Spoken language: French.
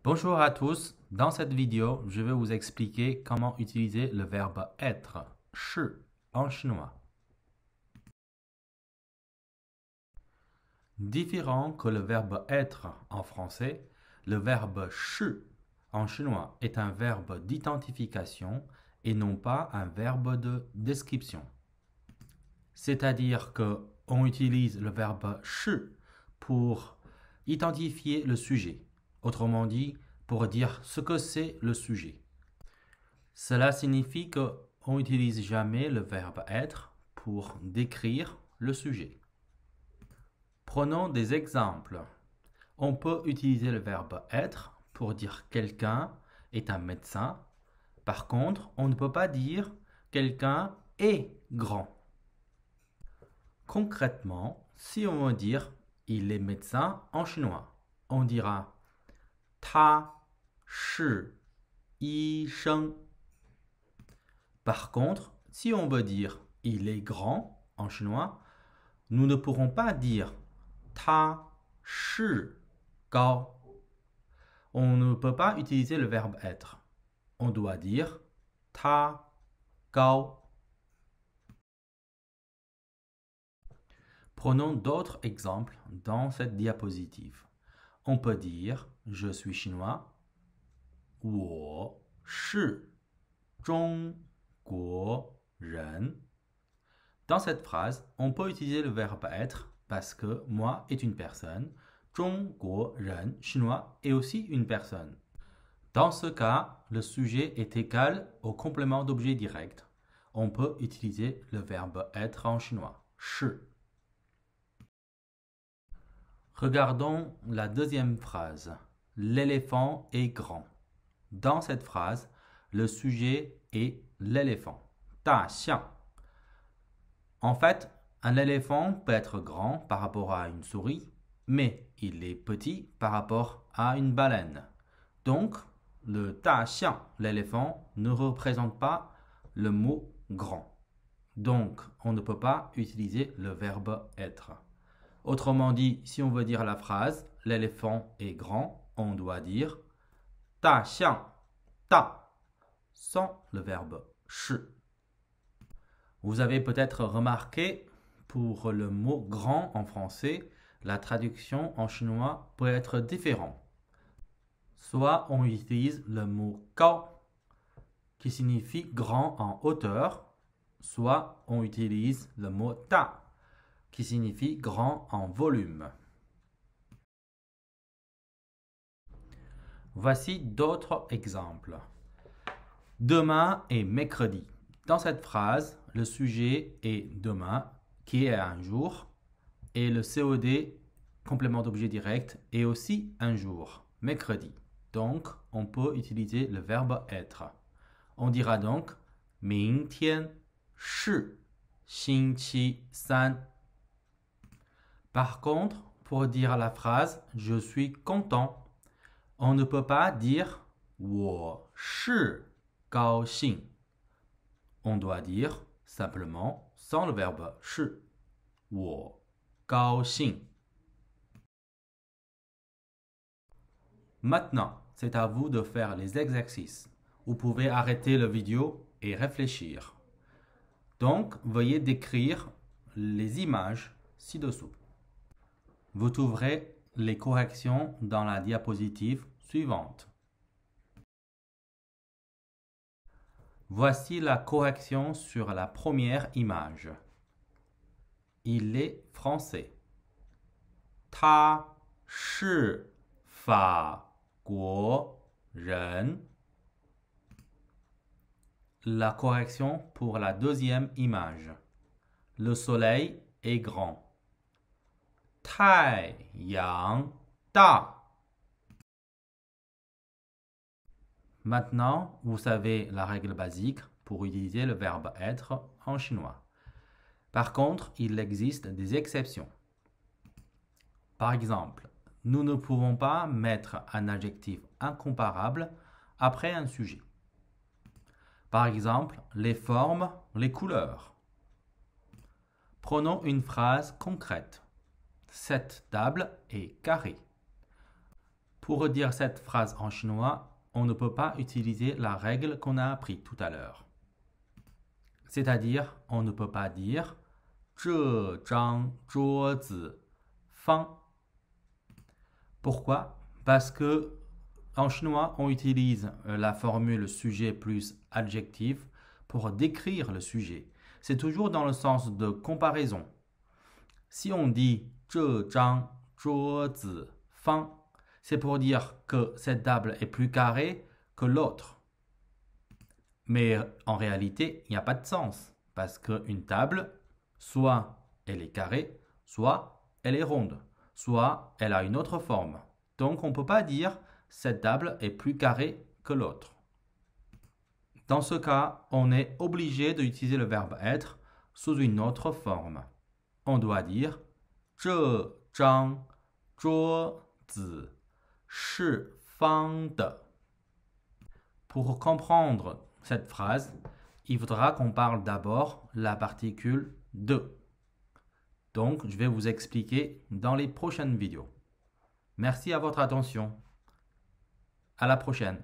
Bonjour à tous, dans cette vidéo, je vais vous expliquer comment utiliser le verbe être, 是, en chinois. Différent que le verbe être en français, le verbe 是 en chinois est un verbe d'identification et non pas un verbe de description. C'est-à-dire qu'on utilise le verbe 是 pour identifier le sujet. Autrement dit, pour dire ce que c'est le sujet. Cela signifie qu'on n'utilise jamais le verbe être pour décrire le sujet. Prenons des exemples. On peut utiliser le verbe être pour dire quelqu'un est un médecin. Par contre, on ne peut pas dire quelqu'un est grand. Concrètement, si on veut dire il est médecin en chinois, on dira 他是医生. Par contre, si on veut dire il est grand en chinois, nous ne pourrons pas dire 他是高. On ne peut pas utiliser le verbe être. On doit dire 他高. Prenons d'autres exemples dans cette diapositive. On peut dire je suis chinois, 我是中国人. Dans cette phrase, on peut utiliser le verbe être parce que moi est une personne, 中国人, chinois, est aussi une personne. Dans ce cas, le sujet est égal au complément d'objet direct. On peut utiliser le verbe être en chinois, 是. Regardons la deuxième phrase. L'éléphant est grand. Dans cette phrase, le sujet est l'éléphant, 大象. En fait, un éléphant peut être grand par rapport à une souris, mais il est petit par rapport à une baleine. Donc, le 大象, l'éléphant, ne représente pas le mot grand. Donc, on ne peut pas utiliser le verbe être. Autrement dit, si on veut dire la phrase « l'éléphant est grand », on doit dire « 大象大 » sans le verbe « 是 ». Vous avez peut-être remarqué, pour le mot « grand » en français, la traduction en chinois peut être différente. Soit on utilise le mot « cao » qui signifie « grand en hauteur », soit on utilise le mot « ta » qui signifie grand en volume. Voici d'autres exemples. Demain est mercredi. Dans cette phrase, le sujet est demain, qui est un jour, et le COD, complément d'objet direct, est aussi un jour, mercredi. Donc, on peut utiliser le verbe être. On dira donc 明天是星期三. Par contre, pour dire la phrase « je suis content », on ne peut pas dire «我是高兴». On doit dire simplement sans le verbe «是»我高兴. Maintenant, c'est à vous de faire les exercices. Vous pouvez arrêter la vidéo et réfléchir. Donc, veuillez décrire les images ci-dessous. Vous trouverez les corrections dans la diapositive suivante. Voici la correction sur la première image. Il est français. 他是法国人. La correction pour la deuxième image. Le soleil est grand. 太阳大. Maintenant, vous savez la règle basique pour utiliser le verbe être en chinois. Par contre, il existe des exceptions. Par exemple, nous ne pouvons pas mettre un adjectif incomparable après un sujet. Par exemple, les formes, les couleurs. Prenons une phrase concrète. Cette table est carrée. Pour dire cette phrase en chinois, on ne peut pas utiliser la règle qu'on a appris tout à l'heure. C'est-à-dire, on ne peut pas dire 这张桌子方. Pourquoi? Parce que en chinois, on utilise la formule sujet plus adjectif pour décrire le sujet. C'est toujours dans le sens de comparaison. Si on dit 这张桌子方, c'est pour dire que cette table est plus carrée que l'autre. Mais en réalité, il n'y a pas de sens. Parce qu'une table, soit elle est carrée, soit elle est ronde, soit elle a une autre forme. Donc on ne peut pas dire cette table est plus carrée que l'autre. Dans ce cas, on est obligé d'utiliser le verbe être sous une autre forme. On doit dire 这张桌子是方的. Pour comprendre cette phrase, il faudra qu'on parle d'abord la particule de. Donc, je vais vous expliquer dans les prochaines vidéos. Merci à votre attention. À la prochaine.